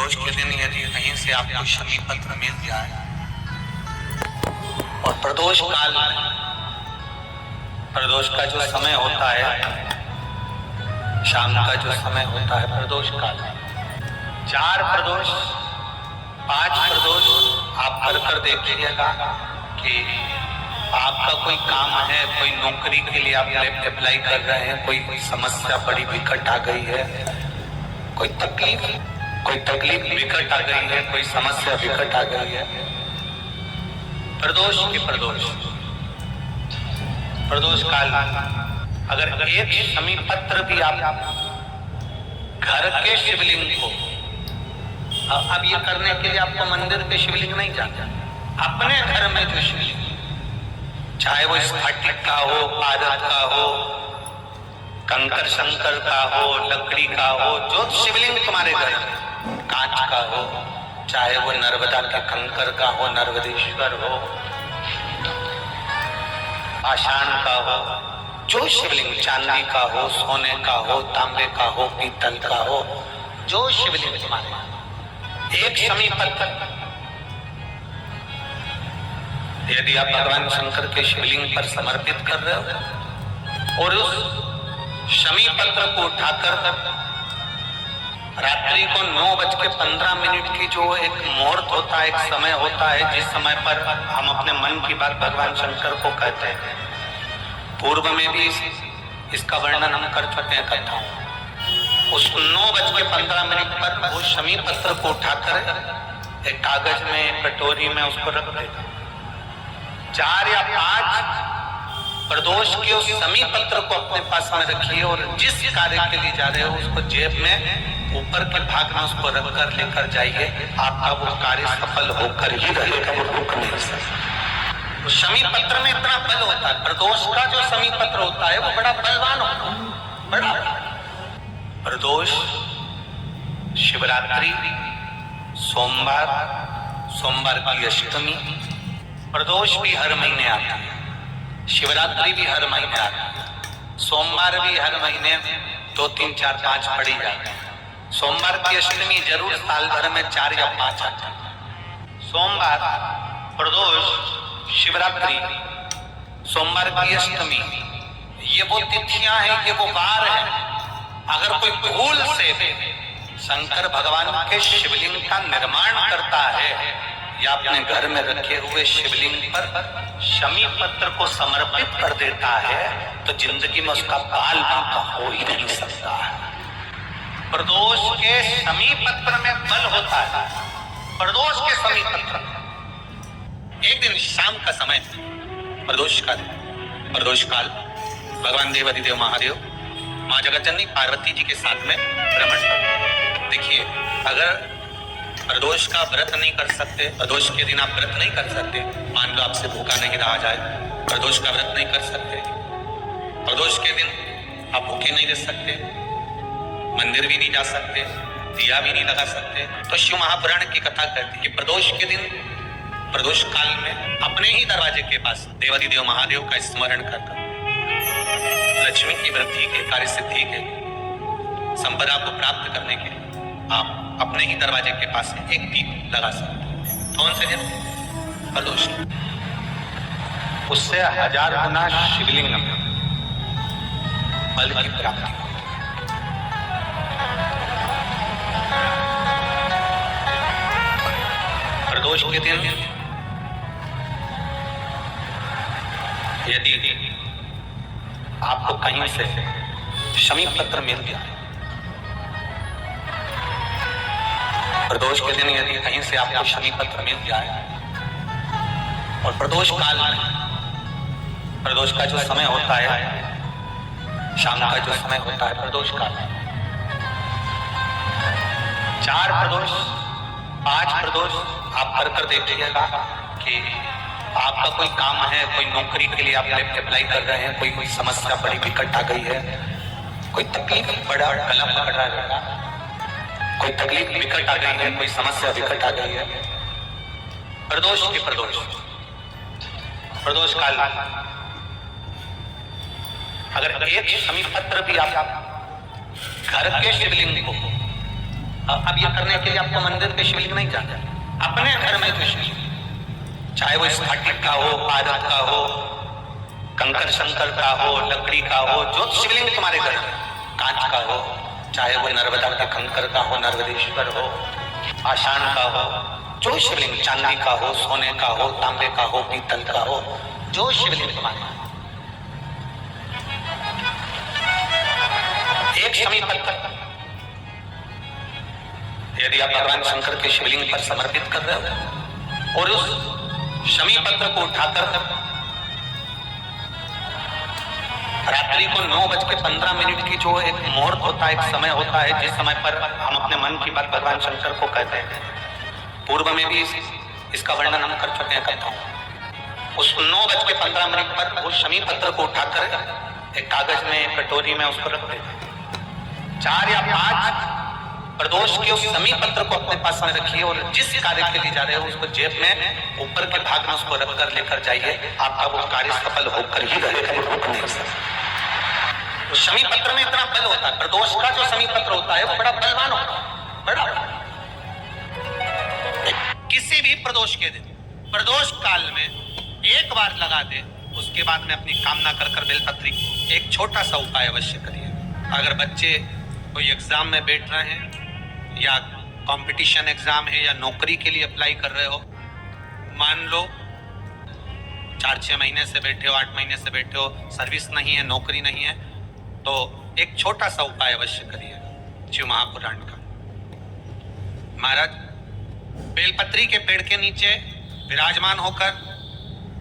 प्रदोष के दिन यदि कहीं से आपको शमी पत्र मिल जाए और प्रदोष काल, प्रदोष का जो समय होता है, शाम का जो समय होता है प्रदोष काल, 4 प्रदोष 5 प्रदोष आप कर देखिएगा कि आपका कोई काम है, कोई नौकरी के लिए आप अप्लाई कर रहे हैं, कोई समस्या बड़ी विकट आ गई है, कोई तकलीफ विकट आ गई है, कोई समस्या विकट आ गई है, प्रदोष के प्रदोष काल अगर एक शमी पत्र भी आप घर के शिवलिंग को, अब ये करने के लिए आपको मंदिर के शिवलिंग नहीं जाना, अपने घर में जो शिवलिंग, चाहे वो स्फटिक का हो, पारद का हो, कंकर शंकर का हो, लकड़ी का हो, जो शिवलिंग तुम्हारे घर में, कांच का हो, चाहे वो नर्मदा के कंकर का हो, नर्मदेश्वर हो, पाषाण का हो, जो शिवलिंग चांदी का हो, सोने का हो, तांबे का हो, पीतल का हो, जो शिवलिंग तुम्हारे, एक शमी पत्र यदि आप भगवान शंकर के शिवलिंग पर समर्पित कर रहे हो और उस शमी पत्र को उठाकर रात्रि को 9:15 की जो एक मुहूर्त होता है, एक समय होता है, जिस समय पर हम अपने मन की बात भगवान शंकर को कहते हैं, पूर्व में भी इसका वर्णन हम कर चुके हैं कथाओं, उस 9:15 पर वो शमी पत्र को उठाकर एक कागज में, कटोरी में उसको रख देगा। 4 या 5 प्रदोष के उस शमी पत्र को अपने पास में रखिए और जिस कार्य के लिए जा रहे हो उसको जेब में ऊपर के भाग में उसको रखकर लेकर जाइए, आपका वो कार्य सफल होकर ही रहेगा, वो रुक नहीं सकता। शमी पत्र में इतना बल होता है, प्रदोष का जो शमी पत्र होता है वो बड़ा बलवान होता है, बड़ा। प्रदोष, शिवरात्रि, सोमवार की अष्टमी, प्रदोष भी हर महीने आता है, शिवरात्रि भी हर महीने आती है, सोमवार भी हर महीने 2, 3, 4, 5 पड़ी जाते हैं। सोमवार की अष्टमी जरूर साल भर में 4 या 5 आती है। सोमवार, प्रदोष, शिवरात्रि, सोमवार की अष्टमी, ये वो तिथियां हैं, ये वो वार हैं। अगर कोई भूल से शंकर भगवान के शिवलिंग का निर्माण करता है या अपने घर में रखे हुए शिवलिंग पर शमी पत्र को समर्पित कर देता है तो जिंदगी में उसका बाल बांका हो ही नहीं सकता है। प्रदोष के शमी पत्र में बल होता है। प्रदोष के शमी पत्र, एक दिन शाम का समय, प्रदोष काल भगवान देवाधिदेव महादेव माँ जगतजननी पार्वती जी के साथ में भ्रमण करते। देखिए, अगर प्रदोष का व्रत नहीं कर सकते, प्रदोष के दिन आप व्रत नहीं कर सकते, मान लो आपसे भूखा नहीं रहा जाए, प्रदोष का व्रत नहीं कर सकते, प्रदोष के दिन आप भूखे नहीं रह सकते, मंदिर भी नहीं जा सकते, दिया भी नहीं लगा सकते, तो शिव महापुराण की कथा कहती है कि प्रदोष के दिन, प्रदोष काल में अपने ही दरवाजे के पास देवाधिदेव महादेव का स्मरण कर लक्ष्मी की वृद्धि के, कार्य सिद्धि के, संपदा को प्राप्त करने के आप अपने ही दरवाजे के पास एक दीप लगा सकते हैं। कौन से दिन? प्रदोष। उससे 1000 गुना शिवलिंग में बल की प्राप्ति। प्रदोष के दिन यदि आपको कहीं से शमी पत्र मिल गया, प्रदोष के दिन यदि कहीं से आपको शमी पत्र मिल जाए और प्रदोष काल में, प्रदोष का जो समय होता है, शाम का जो समय होता है प्रदोष काल, 4 प्रदोष 5 प्रदोष आप कर देखिएगा कि आपका कोई काम है, कोई नौकरी के लिए आप अप्लाई कर रहे हैं, कोई समस्या बड़ी विकट आ गई है, कोई तकलीफ बड़ा गला पकड़ रहा है, कोई तकलीफ विकट आ गई है, कोई समस्या विकट आ गई है, प्रदोष के प्रदोष काल अगर एक शमी पत्र भी आप घर के शिवलिंग को अब ये करने के लिए आपको मंदिर पे शिवलिंग नहीं जाना, अपने घर में जो शिवलिंग, चाहे वो स्फटिक का हो, पारद का हो, कंकर शंकर का हो, लकड़ी का हो, जो शिवलिंग तुम्हारे घर में, कांच का हो, चाहे वो नर्मदा के कंकर का हो, नर्मदेश्वर हो, आषाढ़ का हो, जो शिवलिंग चांदी का हो, सोने का हो, तांबे का हो, पीतल का हो, जो शिवलिंग तुम्हारे, एक शमी पत्थर यदि आप भगवान शंकर के शिवलिंग पर समर्पित कर रहे हो और उस शमी पत्र को उठाकर रात्रि को 9:15 की जो एक मुहूर्त होता है, एक समय होता है, जिस समय पर हम अपने मन की बात भगवान शंकर को कहते हैं, पूर्व में भी इसका वर्णन हम कर चुके हैं कथाओं। उस 9:15 पर वो शमी पत्र को उठाकर एक कागज में, कटोरी में उसको रख देते, 4 या 5 प्रदोष के उस शमी पत्र को अपने पास में रखिए और जिस कार्य के लिए जा रहे हो उसको जेब में ऊपर के भाग में उसको रखकर लेकर जाइए, आपका वो कार्य सफल होकर ही रहेगा, रुक नहीं सकता। तो शमी पत्र में इतना बल होता है, प्रदोष का जो शमी पत्र होता है वो बड़ा बलवान होता है, बड़ा। किसी भी प्रदोष के दिन, प्रदोष काल में एक बार लगा दे, उसके बाद में अपनी कामना कर बेलपत्री, एक छोटा सा उपाय अवश्य करिए। अगर बच्चे कोई एग्जाम में बैठ रहे हैं या कंपटीशन एग्जाम है या नौकरी के लिए अप्लाई कर रहे हो, मान लो 4-6 महीने से बैठे हो, 8 महीने से बैठे हो, सर्विस नहीं है, नौकरी नहीं है, तो एक छोटा सा उपाय अवश्य करिए शिव महापुराण का। महाराज बेलपत्री के पेड़ के नीचे विराजमान होकर,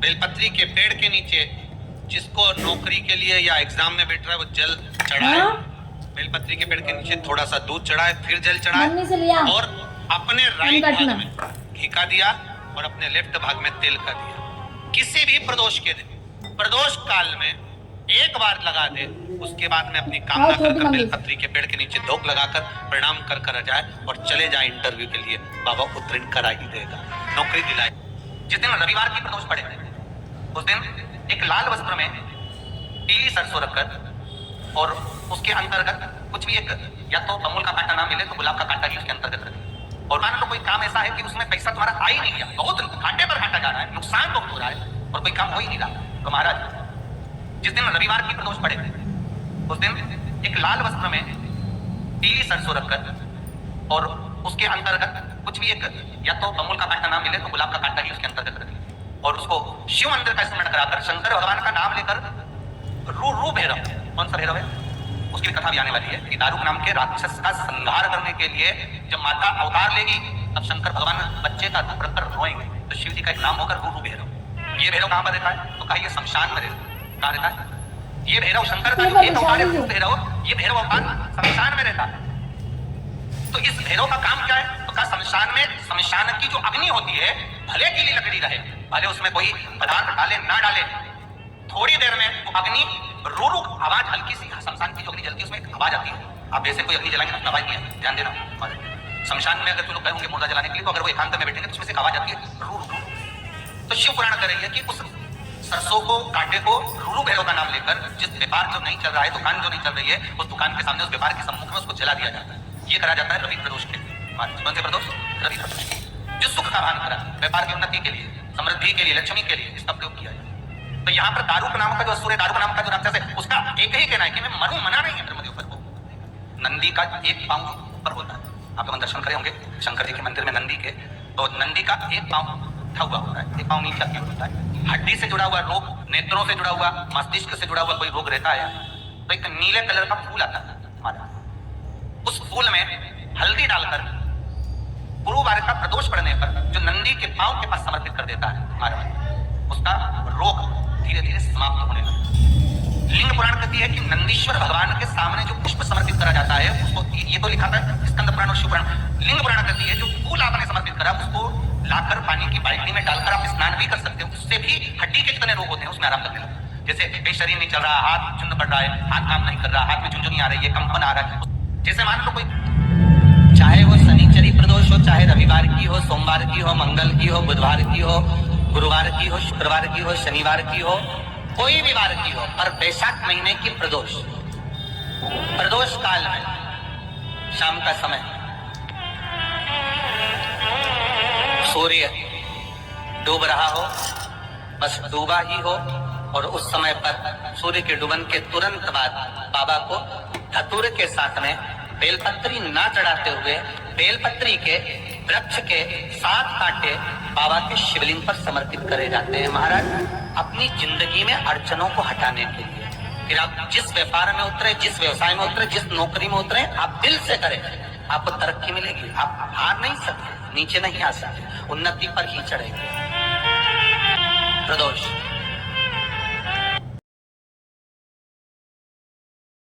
बेलपत्री के पेड़ के नीचे जिसको नौकरी के लिए या एग्जाम में बैठ रहा है वो जल चढ़ाए, बेलपत्री के पेड़ के नीचे थोड़ा सा दूध चढ़ाए, फिर जल चढ़ाए और अपने राइट भाग में घी का दिया और अपने लेफ्ट भाग में तेल का दिया। किसी भी प्रदोष के दिन, प्रदोष काल में एक बार लगा दे, उसके बाद में अपनी कामना कर बेलपत्री के पेड़ के नीचे धोख लगाकर प्रणाम कर जाए और चले जाए इंटरव्यू के लिए, बाबा उत्तीर्ण करा ही देगा, नौकरी दिलाए। जिस दिन रविवार की प्रदोष पड़े उस दिन एक लाल वस्त्र में पीली सरसों रखकर और उसके अंतर्गत कुछ भी एक, या तो अमूल का कांटा ना मिले तो गुलाब का कांटा ही उसके अंतर्गत रखें। और मान लो कोई काम ऐसा है कि उसमें पैसा तुम्हारा आ ही नहीं गया, बहुत कांटे पर कांटा जा रहा है, नुकसान बहुत हो रहा है और कोई काम हो ही नहीं रहा, तो महाराज जिस दिन रविवार की प्रदोष पड़े उस दिन एक लाल वस्त्र में पीली सरसों रखकर और उसके अंतर्गत कुछ भी एक, या तो अमूल का कांटा ना मिले तो गुलाब का कांटा ही उसके अंतर्गत रखें और उसको शिव मंदिर का स्मरण कराकर शंकर भगवान का नाम लेकर रू भैरव, कौन सा भैरव है उसकी कथा भी आने वाली है कि दारुक नाम के राक्षस का संहार करने के लिए जब माता अवतार लेगी तब शंकर भगवान बच्चे का रूप रखकर रोएंगे, तो शिव जी का एक नाम होकर रू भैरव। ये भैरव कहां पर रहता है, तो कहा ये शमशान में रहता, कहां रहता है ये भैरव, शंकर का एक अवतार है भैरव, ये भैरव अवतार शमशान में रहता है। तो इस भैरव का काम क्या है, तो कहा शमशान में, शमशान की जो अग्नि होती है भले की लकड़ी रहे, भले उसमें कोई पदार्थ डाले ना डाले, थोड़ी देर में वो अग्नि रू आवाज, हल्की सी शमशान की जो अग्नि जलती है उसमें एक आवाज आती है। आप जैसे कोई अग्नि जलाएंगे तो आवाज नहीं है, ध्यान देना। शमशान में अगर तुम लोग कहोगे मुर्दा जलाने के लिए, तो अगर वो एकांत में बैठेंगे तो उसमें से एक आवाज आती है रू रू। तो शिव पुराण कर रही है कि उस सरसों को, कांटे को रू भैरव का नाम लेकर, जिस व्यापार जो नहीं चल रहा है, दुकान जो नहीं चल रही है, उस दुकान के सामने, उस व्यापार के सम्मुख में उसको जला दिया जाता है। ये करा जाता है रवि प्रदोष के। कौन से प्रदोष? रवि प्रदोष। जो सुख का भान करा, व्यापार की उन्नति के लिए, समृद्धि के लिए, लक्ष्मी के लिए इसका प्रयोग किया जाए। तो यहाँ पर दारुक नाम का जो असुर है, दारुक नाम का जो राक्षस है, उसका एक ही कहना है कि मैं मरूं, मना नहीं है ब्रह्मदेव पर को। नंदी का एक पांव पर होता है, आप लोग दर्शन करे होंगे शंकर जी के मंदिर में नंदी के, तो नंदी का एक पांव उठा हुआ होता है, एक पांव नीचे क्यों होता है? हड्डी से जुड़ा हुआ रोग, नेत्रों से जुड़ा हुआ, मस्तिष्क से जुड़ा हुआ कोई रोग रहता है तो एक नीले कलर का फूल आता है हमारा, उस फूल में हल्दी डालकर गुरुवार का प्रदोष पड़ने पर जो नंदी के पांव के पास समर्पित कर देता है हमारा, उसका रोग धीरे धीरे समाप्त होने लगता है। लिंग पुराण कहती है कि नंदीश्वर भगवान के सामने जो पुष्प समर्पित करा जाता है उसको, ये तो लिखा था स्कंद पुराण और शिव पुराण, लिंग पुराण कहती है जो फूल आपने समर्पित करा उसको लाकर पानी की बाल्टी में डालकर आप स्नान भी कर सकते हो, उससे भी हड्डी के जितने रोग होते हैं उसमें आराम करने लगता है। जैसे कहीं शरीर नहीं चल रहा, हाथ चुन्न पड़ रहा है, हाथ काम नहीं कर रहा, हाथ में झुंझुनी आ रही है, कंपन आ रहा है, जैसे मान लो कोई, चाहे वो शनिचरी प्रदोष हो, चाहे रविवार की हो, सोमवार की हो, मंगल की हो, बुधवार की हो, गुरुवार की हो, शुक्रवार की हो, शनिवार की हो, कोई भी वार की हो, पर बैसाख महीने की प्रदोष, प्रदोष काल में शाम का समय सूर्य डूब रहा हो, बस डूबा ही हो, और उस समय पर सूर्य के डूबन के तुरंत बाद बाबा को धतूरे के साथ में बेलपत्री ना चढ़ाते हुए बेलपत्री के वृक्ष के 7 कांटे बाबा के शिवलिंग पर समर्पित करे जाते हैं महाराज, अपनी जिंदगी में अड़चनों को हटाने के लिए। फिर आप जिस व्यापार में उतरे, जिस व्यवसाय में उतरे, जिस नौकरी में उतरे, आप दिल से करें, आपको तरक्की मिलेगी। आप हार नहीं सकते, नीचे नहीं आ सकते, उन्नति पर ही चढ़ेंगे। प्रदोष